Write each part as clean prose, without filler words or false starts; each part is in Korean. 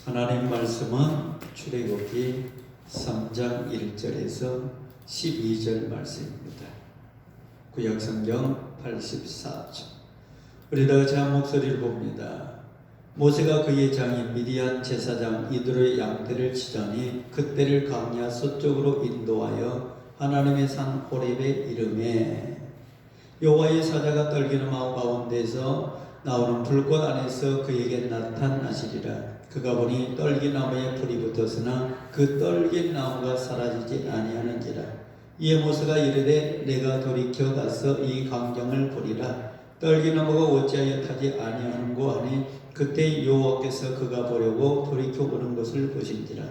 하나님 말씀은 출애굽기 3장 1절에서 12절 말씀입니다. 구약성경 84쪽. 우리 다 같이 한 목소리를 봅니다. 모세가 그의 장인 미디안 제사장 이드로의 양떼를 치자니 그때를 광야 서쪽으로 인도하여 하나님의 산 호렙에 이르매 여호와의 사자가 떨기는 마음 가운데서 나오는 불꽃 안에서 그에게 나타나시리라. 그가 보니 떨기나무에 불이 붙었으나 그 떨기나무가 사라지지 아니하는지라. 이에 모세가 이르되 내가 돌이켜 가서 이 광경을 보리라. 떨기나무가 어찌하여 타지 아니하는고 하니 그때 여호와께서 그가 보려고 돌이켜 오는 것을 보신지라.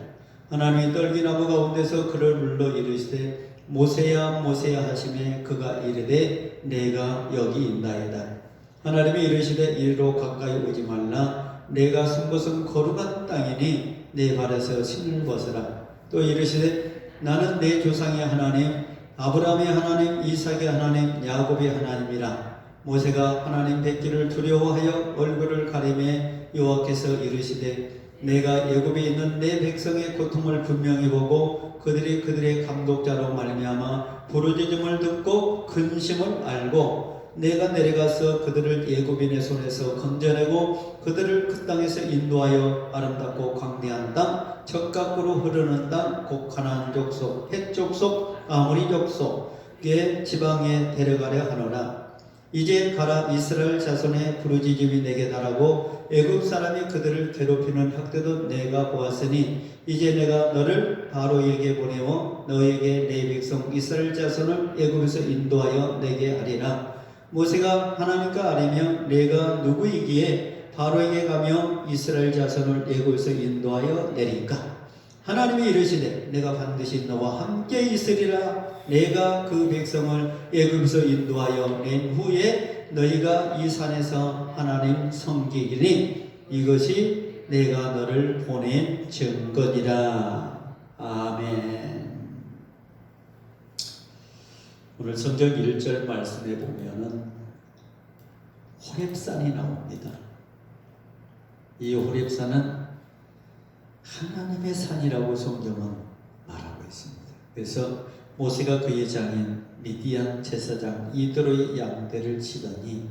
하나님이 떨기나무 가운데서 그를 불러 이르시되 모세야 모세야 하시매 그가 이르되 내가 여기 있나이다. 하나님이 이르시되 이리로 가까이 오지 말라. 내가 쓴 것은 거룩한 땅이니 내 발에서 신을 벗으라. 또 이르시되 나는 내 조상의 하나님 아브라함의 하나님 이삭의 하나님 야곱의 하나님이라. 모세가 하나님 뵙기를 두려워하여 얼굴을 가리매 여호와께서 이르시되 내가 애굽에 있는 내 백성의 고통을 분명히 보고 그들의 감독자로 말미암아 부르짖음을 듣고 근심을 알고 내가 내려가서 그들을 애굽인의 손에서 건져내고 그들을 그 땅에서 인도하여 아름답고 광대한 땅 적각으로 흐르는 땅 곧 가나안 족속 헷 족속 아모리 족속의 지방에 데려가려 하노라. 이제 가라. 이스라엘 자손의 부르짖음이 내게 달하고 애굽 사람이 그들을 괴롭히는 학대도 내가 보았으니 이제 내가 너를 바로에게 보내어 너에게 내 백성 이스라엘 자손을 애굽에서 인도하여 내게 하리라. 모세가 하나님과 아뢰며 내가 누구이기에 바로에게 가며 이스라엘 자손을 애굽에서 인도하여 내리까? 하나님이 이르시되 내가 반드시 너와 함께 있으리라. 내가 그 백성을 애굽에서 인도하여 낸 후에 너희가 이 산에서 하나님 섬기리니 이것이 내가 너를 보낸 증거니라. 아멘. 오늘 성경 1절 말씀에 보면은 호렙산이 나옵니다. 이 호렙산은 하나님의 산이라고 성경은 말하고 있습니다. 그래서 모세가 그의 장인 미디안 제사장 이드로의 양떼를 치더니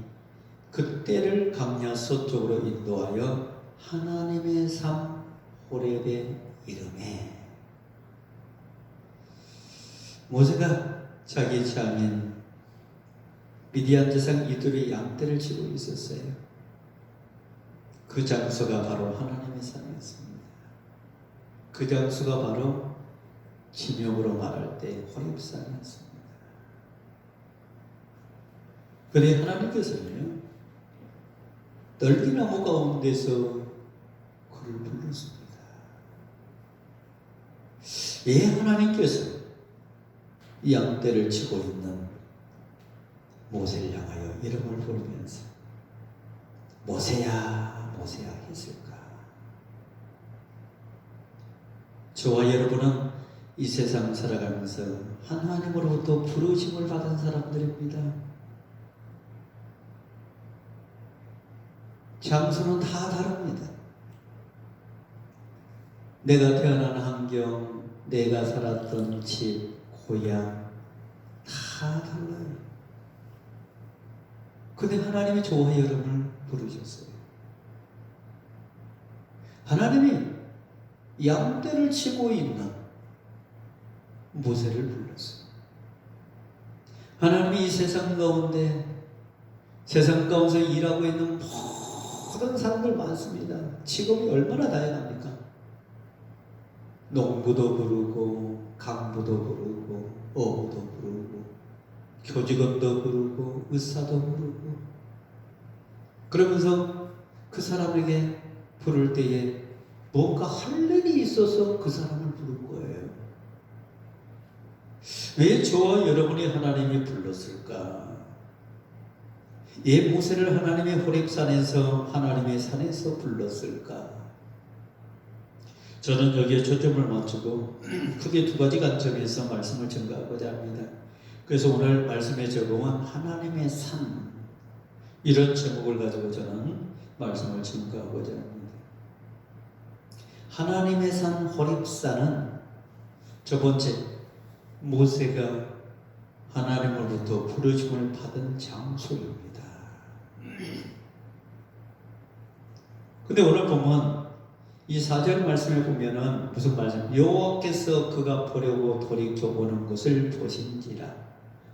그때를 광야 서쪽으로 인도하여 하나님의 산 호렙에 이르매. 모세가 자기 장인 미디안 제사장 이드로의 양떼를 치고 있었어요. 그 장소가 바로 하나님의 산이었습니다. 그 장소가 바로 지명으로 말할 때 호렙산이었습니다. 그런데 하나님께서는요, 떨기나무 가운데서 그를 불렀습니다. 왜 하나님께서 이 양떼를 치고 있는 모세를 향하여 이름을 부르면서 모세야 모세야 했을까? 저와 여러분은 이 세상 살아가면서 하나님으로부터 부르심을 받은 사람들입니다. 장소는 다 다릅니다. 내가 태어난 환경, 내가 살았던 집, 고향 다 달라요. 근데 하나님이 저와 여러분을 부르셨어요. 하나님이 양떼를 치고 있는 모세를 불렀어요. 하나님이 이 세상 가운데 세상 가운데 일하고 있는 모든 사람들 많습니다. 직업이 얼마나 다양합니까? 농부도 부르고 강부도 부르고 어부도 부르고 교직원도 부르고 의사도 부르고 그러면서 그 사람에게 부를 때에 뭔가 할 일이 있어서 그 사람을 부른 거예요. 왜 저와 여러분이 하나님이 불렀을까? 왜 모세를 하나님의 호렙산에서 하나님의 산에서 불렀을까? 저는 여기에 초점을 맞추고 크게 두 가지 관점에서 말씀을 전가하고자 합니다. 그래서 오늘 말씀의 제목은 하나님의 산, 이런 제목을 가지고 저는 말씀을 전가하고자 합니다. 하나님의 산 호렙산은 첫 번째, 모세가 하나님으로부터 부르심을 받은 장소입니다. 근데 오늘 보면 이 4절 말씀을 보면은 무슨 말씀? 여호와께서 그가 보려고 돌이켜 보는 것을 보신지라.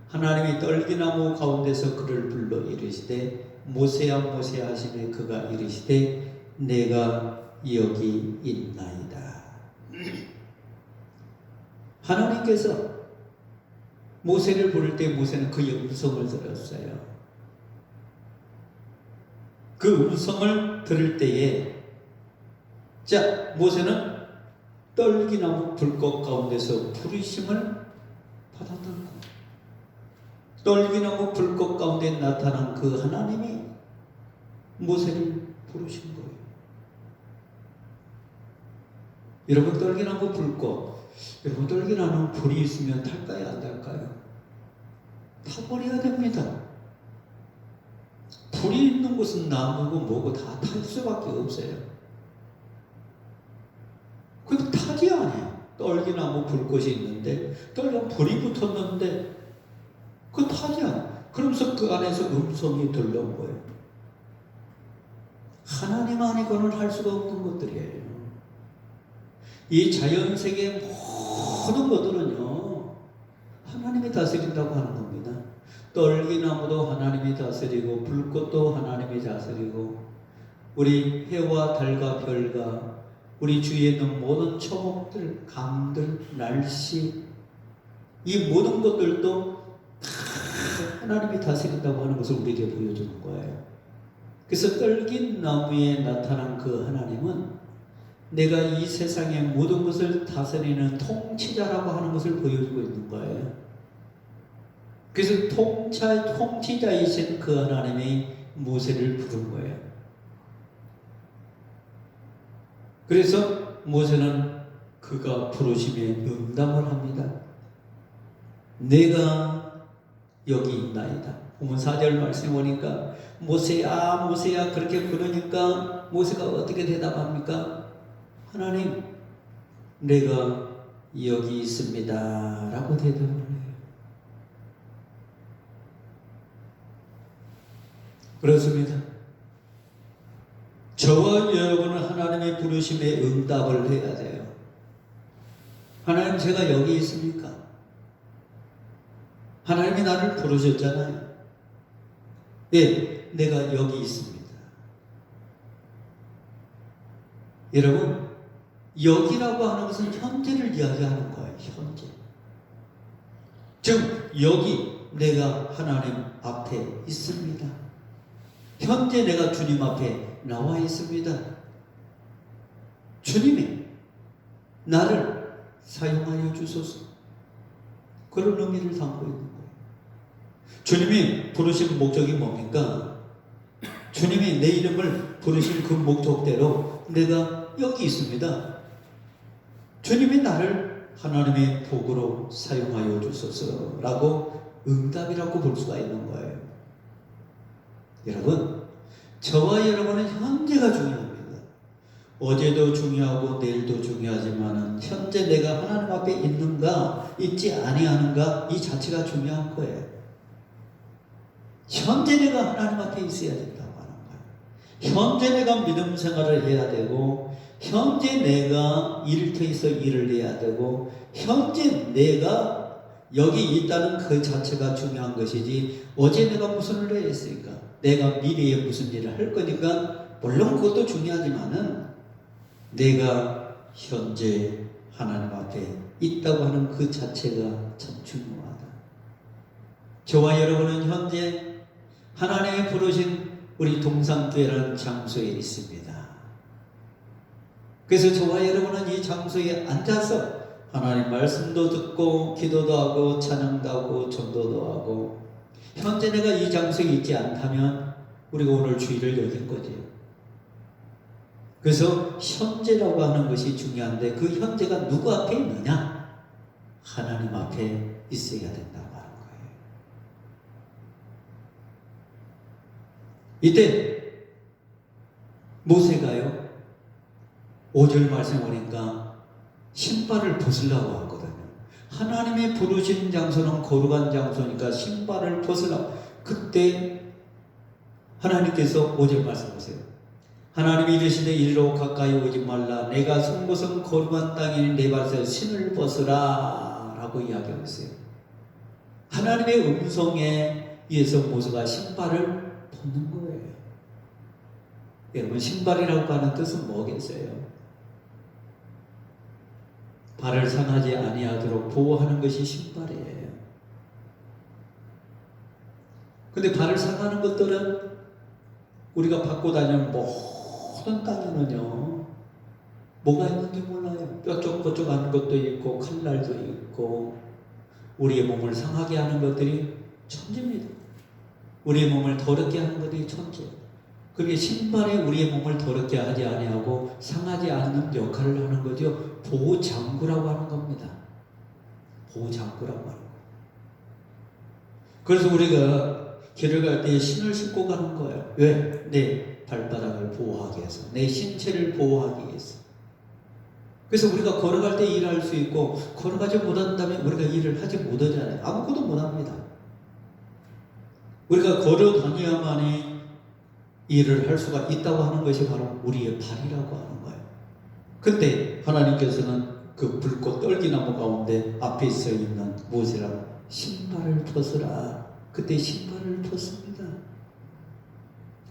하나님이 떨기나무 가운데서 그를 불러 이르시되 모세야 모세야 하시매 그가 이르시되 내가 여기 있나이다. 하나님께서 모세를 부를 때 모세는 그 음성을 들었어요. 그 음성을 들을 때에 모세는 떨기나무 불꽃 가운데서 부르심을 받았던 거예요. 떨기나무 불꽃 가운데 나타난 그 하나님이 모세를 부르신 거예요. 여러분, 떨기나무 불꽃, 여러분, 떨기나무 불이 있으면 탈까요, 안 탈까요? 타버려야 됩니다. 불이 있는 곳은 나무고 뭐고 다 탈 수밖에 없어요. 근데 타지 않아요. 떨기나무 불꽃이 있는데 떨기나무 불이 붙었는데 그거 타지 않아요. 그러면서 그 안에서 음성이 들려온 거예요. 하나님 아니고는 할 수가 없는 것들이에요. 이 자연세계의 모든 것들은요, 하나님이 다스린다고 하는 겁니다. 떨기나무도 하나님이 다스리고 불꽃도 하나님이 다스리고 우리 해와 달과 별과 우리 주위에 있는 모든 초목들, 강들, 날씨, 이 모든 것들도 다 하나님이 다스린다고 하는 것을 우리에게 보여주는 거예요. 그래서 떨기나무에 나타난 그 하나님은 내가 이 세상의 모든 것을 다스리는 통치자라고 하는 것을 보여주고 있는 거예요. 그래서 통치자이신 그 하나님이 모세를 부른 거예요. 그래서 모세는 그가 부르심에 응답을 합니다. 내가 여기 있나이다. 보면 4절 말씀 보니까 모세야 모세야 그렇게 부르니까 모세가 어떻게 대답합니까? 하나님, 내가 여기 있습니다 라고 대답을 해요. 그렇습니다. 저와 여러분은 하나님의 부르심에 응답을 해야 돼요. 하나님, 제가 여기 있습니까? 하나님이 나를 부르셨잖아요. 예, 내가 여기 있습니다. 여러분, 여기라고 하는 것은 현재를 이야기하는 거예요. 현재. 즉 여기 내가 하나님 앞에 있습니다. 현재 내가 주님 앞에 나와 있습니다. 주님이 나를 사용하여 주소서. 그런 의미를 담고 있는 거예요. 주님이 부르신 목적이 뭡니까? 주님이 내 이름을 부르신 그 목적대로 내가 여기 있습니다. 주님이 나를 하나님의 복으로 사용하여 주소서라고 응답이라고 볼 수가 있는 거예요. 여러분, 저와 여러분은 현재가 중요합니다. 어제도 중요하고 내일도 중요하지만 현재 내가 하나님 앞에 있는가 있지 아니하는가 이 자체가 중요한 거예요. 현재 내가 하나님 앞에 있어야 된다고 하는 거예요. 현재 내가 믿음 생활을 해야 되고 현재 내가 일터에서 일을 해야 되고 현재 내가 여기 있다는 그 자체가 중요한 것이지 어제 내가 무슨 일을 했으니까 내가 미래에 무슨 일을 할 거니까 물론 그것도 중요하지만은 내가 현재 하나님 앞에 있다고 하는 그 자체가 참 중요하다. 저와 여러분은 현재 하나님이 부르신 우리 동산교회라는 장소에 있습니다. 그래서 저와 여러분은 이 장소에 앉아서 하나님 말씀도 듣고 기도도 하고 찬양도 하고 전도도 하고 현재 내가 이 장소에 있지 않다면 우리가 오늘 주일을 여긴 거죠. 그래서 현재라고 하는 것이 중요한데 그 현재가 누구 앞에 있느냐? 하나님 앞에 있어야 된다고 하는 거예요. 이때 모세가요 5절 말씀 보니까 신발을 벗으려고 하거든요. 하나님의 부르신 장소는 거룩한 장소니까 신발을 벗으려고. 그때 하나님께서 5절 말씀 보세요. 하나님이 이르시되 이리로 가까이 오지 말라. 내가 선 곳은 거룩한 땅이니 내 발에서 신을 벗으라 라고 이야기하고 있어요. 하나님의 음성에 의해서 모세가 신발을 벗는 거예요. 여러분, 신발이라고 하는 뜻은 뭐겠어요? 발을 상하지 아니하도록 보호하는 것이 신발이에요. 근데 발을 상하는 것들은 우리가 받고 다니는 모든 땅에는요, 뭐가 있는지 몰라요. 뼈쪽 거쪽 하는 것도 있고 칼날도 있고 우리의 몸을 상하게 하는 것들이 천지입니다. 우리의 몸을 더럽게 하는 것들이 천지예요. 그게 신발이 우리의 몸을 더럽게 하지 아니하고 상하지 않는 역할을 하는 거죠. 보호장구라고 하는 겁니다. 보호장구라고 하는 거예요. 그래서 우리가 길을 갈 때 신을 신고 가는 거예요. 왜? 내 발바닥을 보호하기 위해서, 내 신체를 보호하기 위해서. 그래서 우리가 걸어갈 때 일할 수 있고, 걸어가지 못한다면 우리가 일을 하지 못하잖아요. 아무것도 못합니다. 우리가 걸어 다녀야만이 일을 할 수가 있다고 하는 것이 바로 우리의 발이라고 하는 거예요. 근데 하나님께서는 그 붉고 떨기나무 가운데 앞에 서 있는 모세랑 신발을 벗으라. 그때 신발을 벗습니다.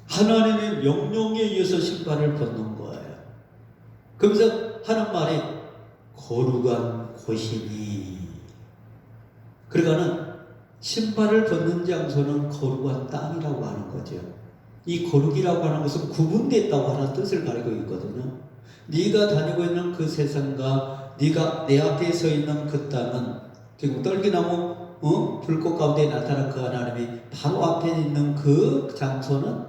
하나님의 명령에 의해서 신발을 벗는 거예요. 그러면서 하는 말이 거룩한 곳이니. 그러니까는 신발을 벗는 장소는 거룩한 땅이라고 하는 거죠. 이 거룩이라고 하는 것은 구분됐다고 하는 뜻을 가지고 있거든요. 네가 다니고 있는 그 세상과 네가 내 앞에 서 있는 그 땅은 지금 떨기나무 불꽃 가운데 나타난 그 하나님이 바로 앞에 있는 그 장소는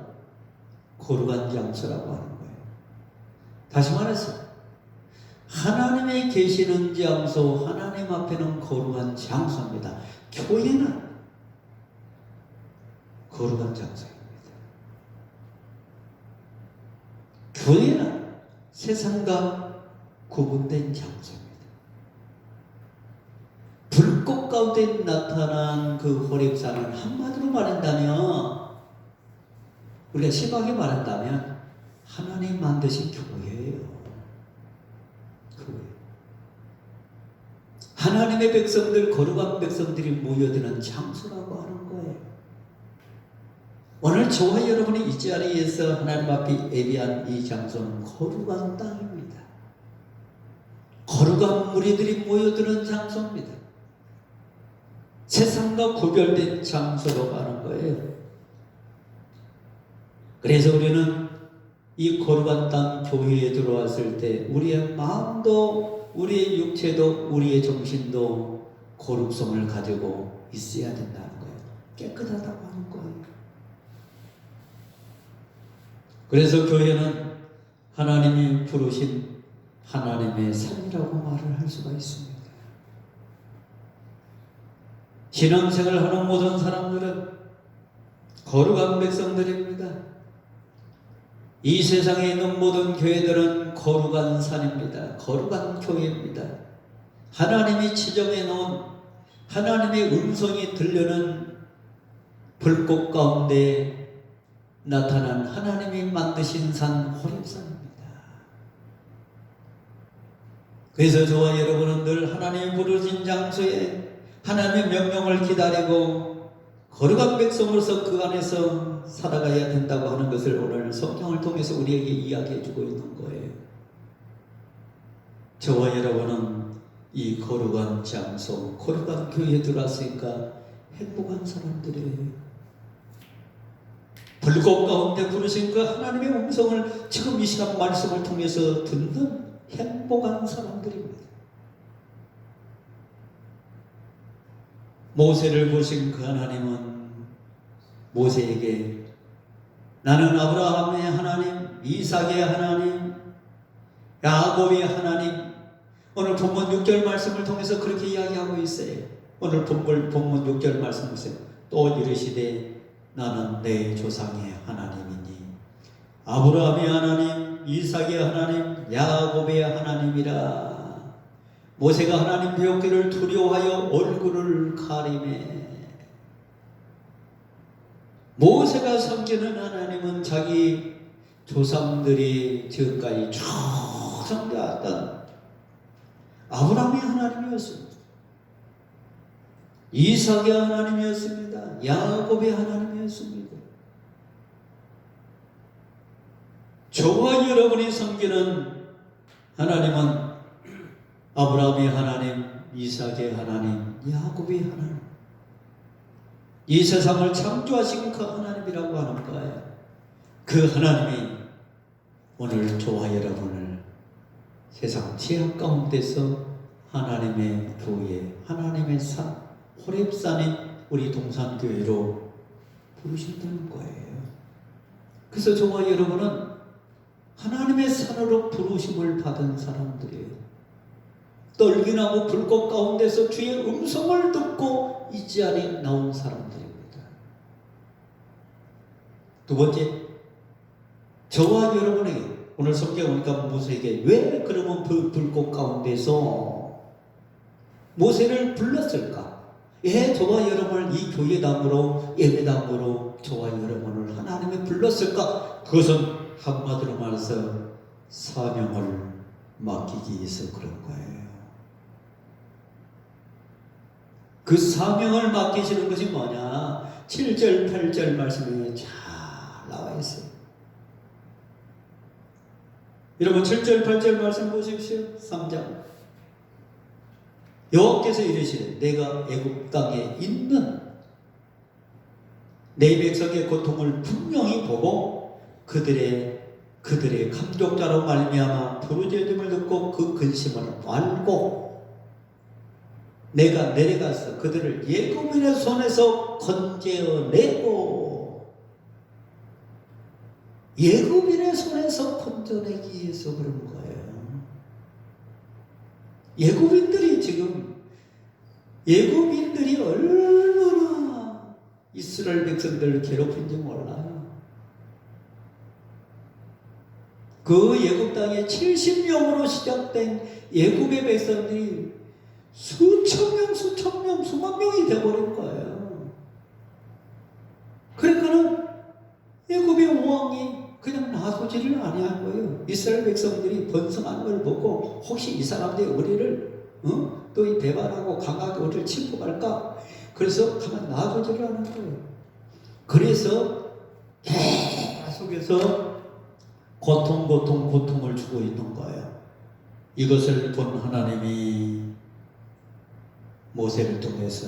거룩한 장소라고 하는 거예요. 다시 말해서 하나님이 계시는 장소, 하나님 앞에는 거룩한 장소입니다. 교회는 거룩한 장소입니다. 교회는 세상과 구분된 장소입니다. 불꽃 가운데 나타난 그 호렙산은 한마디로 말한다면, 우리가 심하게 말한다면 하나님 만드신 교회예요. 교회. 하나님의 백성들, 거룩한 백성들이 모여드는 장소라고 하는 거예요. 오늘 저와 여러분이 이 자리에서 하나님 앞에 예비한 이 장소는 거룩한 땅입니다. 거룩한 무리들이 모여드는 장소입니다. 세상과 구별된 장소로 가는 거예요. 그래서 우리는 이 거룩한 땅 교회에 들어왔을 때 우리의 마음도, 우리의 육체도, 우리의 정신도 거룩성을 가지고 있어야 된다는 거예요. 깨끗하다고 하는 거예요. 그래서 교회는 하나님이 부르신 하나님의 산이라고 말을 할 수가 있습니다. 신앙생활을 하는 모든 사람들은 거룩한 백성들입니다. 이 세상에 있는 모든 교회들은 거룩한 산입니다. 거룩한 교회입니다. 하나님이 지정해 놓은 하나님의 음성이 들려는 불꽃 가운데 나타난 하나님이 만드신 산 호렙산입니다. 그래서 저와 여러분은 늘 하나님이 부르신 장소에 하나님의 명령을 기다리고 거룩한 백성으로서 그 안에서 살아가야 된다고 하는 것을 오늘 성경을 통해서 우리에게 이야기해 주고 있는 거예요. 저와 여러분은 이 거룩한 장소, 거룩한 교회에 들어왔으니까 행복한 사람들이에요. 불꽃 가운데 부르신 그 하나님의 음성을 지금 이 시간 말씀을 통해서 듣는 행복한 사람들입니다. 모세를 보신 그 하나님은 모세에게 나는 아브라함의 하나님, 이삭의 하나님, 야곱의 하나님, 오늘 본문 6절 말씀을 통해서 그렇게 이야기하고 있어요. 오늘 본문 6절 말씀 보세요. 또 이르시되 나는 내 조상의 하나님이니 아브라함의 하나님, 이삭의 하나님, 야곱의 하나님이라. 모세가 하나님 배우기를 두려워하여 얼굴을 가리매. 모세가 섬기는 하나님은 자기 조상들이 지금까지 쭉 섬겨왔던 아브라함의 하나님이었습니다. 이삭의 하나님이었습니다. 야곱의 하나님이었습니다. 저와 여러분이 섬기는 하나님은 아브라함의 하나님, 이삭의 하나님, 야곱의 하나님, 이 세상을 창조하신 그 하나님이라고 하는 거예요. 그 하나님이 오늘 저와 여러분을 세상 죄악 가운데서 하나님의 교회, 하나님의 산, 호렙산인 우리 동산교회로 부르신다는 거예요. 그래서 저와 여러분은 하나님의 산으로 부르심을 받은 사람들이에요. 떨기나무 불꽃 가운데서 주의 음성을 듣고 이 자리에 나온 사람들입니다. 두 번째, 저와 여러분에게 오늘 성경에 보니까 모세에게 왜 그러면 불꽃 가운데서 모세를 불렀을까? 왜 저와 여러분을 이 교회당으로 예배당으로 저와 여러분을 하나님이 불렀을까? 그것은 한마디로 말해서 사명을 맡기기 위해서 그런 거예요. 그 사명을 맡기시는 것이 뭐냐? 7절, 8절 말씀에 잘 나와 있어요. 여러분 7절, 8절 말씀 보십시오. 3장. 여호와께서 이르시되 내가 애굽 땅에 있는 내 백성의 고통을 분명히 보고 그들의 감독자로 말미암아 부르짖음을 듣고 그 근심을 알고 내가 내려가서 그들을 애굽인의 손에서 건져내고 애굽인의 손에서 건져내기 위해서 그런 거예요. 애굽인들이 얼마나 이스라엘 백성들을 괴롭힌지 몰라요. 그 애굽 땅에 70명으로 시작된 애굽의 백성들이 수천 명, 수만 명이 되어버린 거예요. 그러니까는 애굽의 왕이 그냥 놔두지를 아니한 거예요. 이스라엘 백성들이 번성한 걸 보고 혹시 이 사람들이 우리를 또 이 배반하고 강하게 우리를 침묵할까? 그래서 가만 놔두지를 않은 거예요. 그래서 계속해서 고통을 주고 있는 거예요. 이것을 본 하나님이 모세를 통해서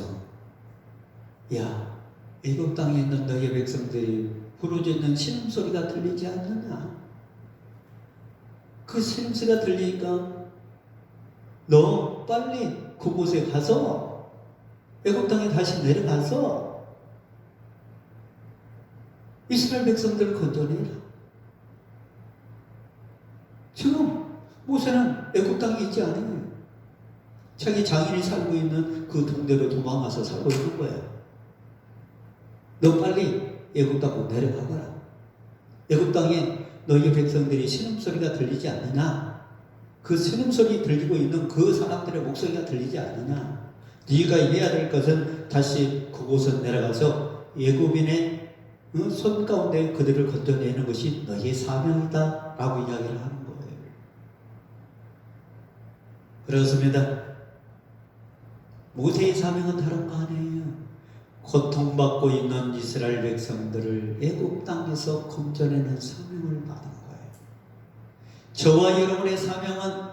야, 애굽 땅에 있는 너희 백성들이 부르짖는 신음소리가 들리지 않느냐? 그 신음소리가 들리니까 너 빨리 그곳에 가서 애굽 땅에 다시 내려가서 이스라엘 백성들을 건져내라. 지금 모세는 애굽 땅에 있지 않아요. 자기 장인이 살고 있는 그 동네로 도망가서 살고 있는 거예요. 너 빨리 애굽 땅으로 내려가거라. 애굽 땅에 너희 백성들이 신음소리가 들리지 않느냐? 그 신음소리 들리고 있는 그 사람들의 목소리가 들리지 않느냐? 네가 해야 될 것은 다시 그곳에 내려가서 애굽인의 손 가운데 그들을 건져내는 것이 너희의 사명이다 라고 이야기를 하는 거예요. 그렇습니다. 모세의 사명은 다른 거 아니에요. 고통받고 있는 이스라엘 백성들을 애굽 땅에서 건져내는 사명을 받은 거예요. 저와 여러분의 사명은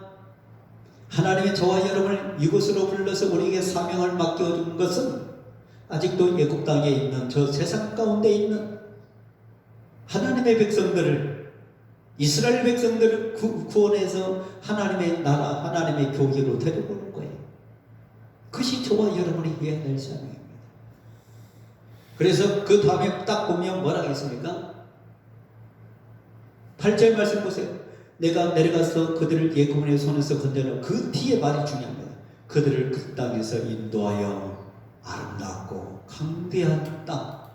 하나님이 저와 여러분을 이곳으로 불러서 우리에게 사명을 맡겨준 것은 아직도 애굽 땅에 있는 저 세상 가운데 있는 하나님의 백성들을 이스라엘 백성들을 구원해서 하나님의 나라 하나님의 교회로 데려오는 거예요. 그것이 저와 여러분이 해야 될 사명입니다. 그래서 그 다음에 딱 보면 뭐라 하겠습니까? 8절 말씀 보세요. 내가 내려가서 그들을 애굽인의 손에서 건져내. 그 뒤에 말이 중요합니다. 그들을 그 땅에서 인도하여 아름답고 강대한 땅,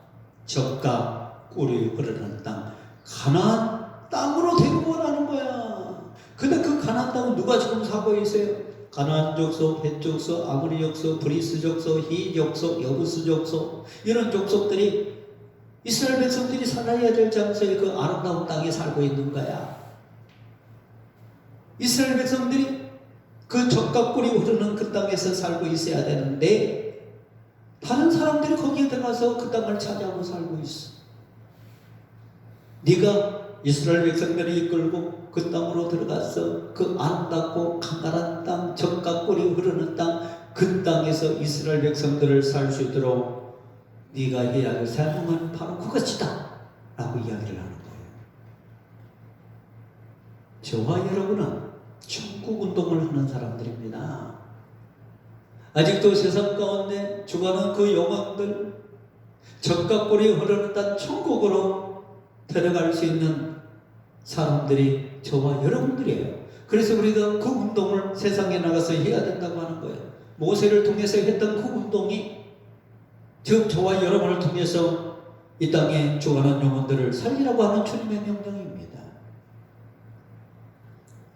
젖과 꿀이 흐르는 땅, 가나안 땅으로 데리고 오라는 거야. 근데 그 가나안 땅은 누가 지금 살고 있어요? 가나안 족속, 헷 족속, 아모리 족속, 브리스 족속, 히 족속, 여부스 족속, 이런 족속들이 이스라엘 백성들이 살아야 될 장소에 그 아름다운 땅에 살고 있는 거야. 이스라엘 백성들이 그 적각꿀이 흐르는 그 땅에서 살고 있어야 되는데 다른 사람들이 거기에 들어가서 그 땅을 차지하고 살고 있어. 네가 이스라엘 백성들을 이끌고 그 땅으로 들어가서 그 아름답고 강건한 땅, 적각꿀이 흐르는 땅, 그 땅에서 이스라엘 백성들을 살 수 있도록 네가 해야 할 사명은 바로 그것이다 라고 이야기를 하는 거예요. 저와 여러분은 천국 운동을 하는 사람들입니다. 아직도 세상 가운데 죽어가는 그 영혼들, 적각꿀이 흐르는 땅 천국으로 데려갈 수 있는 사람들이 저와 여러분들이에요. 그래서 우리가 그 운동을 세상에 나가서 해야 된다고 하는 거예요. 모세를 통해서 했던 그 운동이 지금 저와 여러분을 통해서 이 땅에 죽어가는 영혼들을 살리라고 하는 주님의 명령입니다.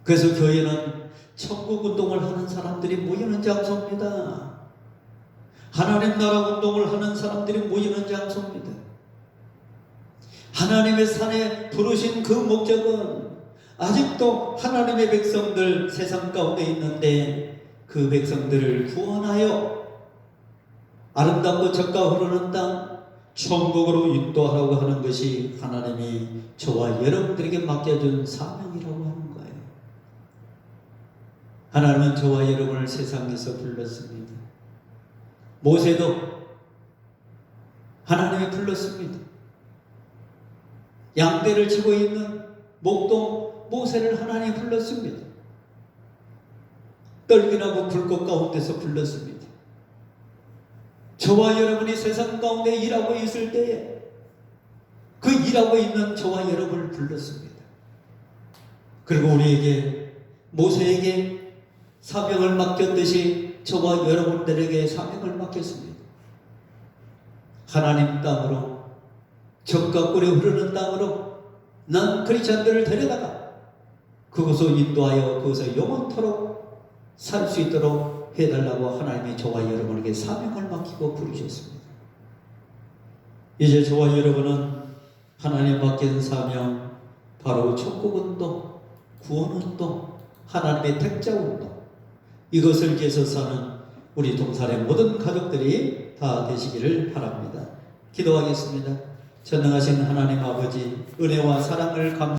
그래서 교회는 천국 운동을 하는 사람들이 모이는 장소입니다. 하나님 나라 운동을 하는 사람들이 모이는 장소입니다. 하나님의 산에 부르신 그 목적은 아직도 하나님의 백성들 세상 가운데 있는데 그 백성들을 구원하여 아름답고 적가 흐르는 땅 천국으로 인도하라고 하는 것이 하나님이 저와 여러분들에게 맡겨준 사명이라고 하는 거예요. 하나님은 저와 여러분을 세상에서 불렀습니다. 모세도 하나님이 불렀습니다. 양떼를 치고 있는 목동 모세를 하나님이 불렀습니다. 떨기나무 불꽃 가운데서 불렀습니다. 저와 여러분이 세상 가운데 일하고 있을 때에 그 일하고 있는 저와 여러분을 불렀습니다. 그리고 우리에게 모세에게 사명을 맡겼듯이 저와 여러분들에게 사명을 맡겼습니다. 하나님 땅으로 적과 꿀이 흐르는 땅으로 난 크리스찬들을 데려다가 그곳을 인도하여 그것을 영원토록 살 수 있도록 해달라고 하나님이 저와 여러분에게 사명을 맡기고 부르셨습니다. 이제 저와 여러분은 하나님 맡긴 사명, 바로 천국운동, 구원운동, 하나님의 택자운동, 이것을 위해서 사는 우리 동산의 모든 가족들이 다 되시기를 바랍니다. 기도하겠습니다. 전능하신 하나님 아버지, 은혜와 사랑을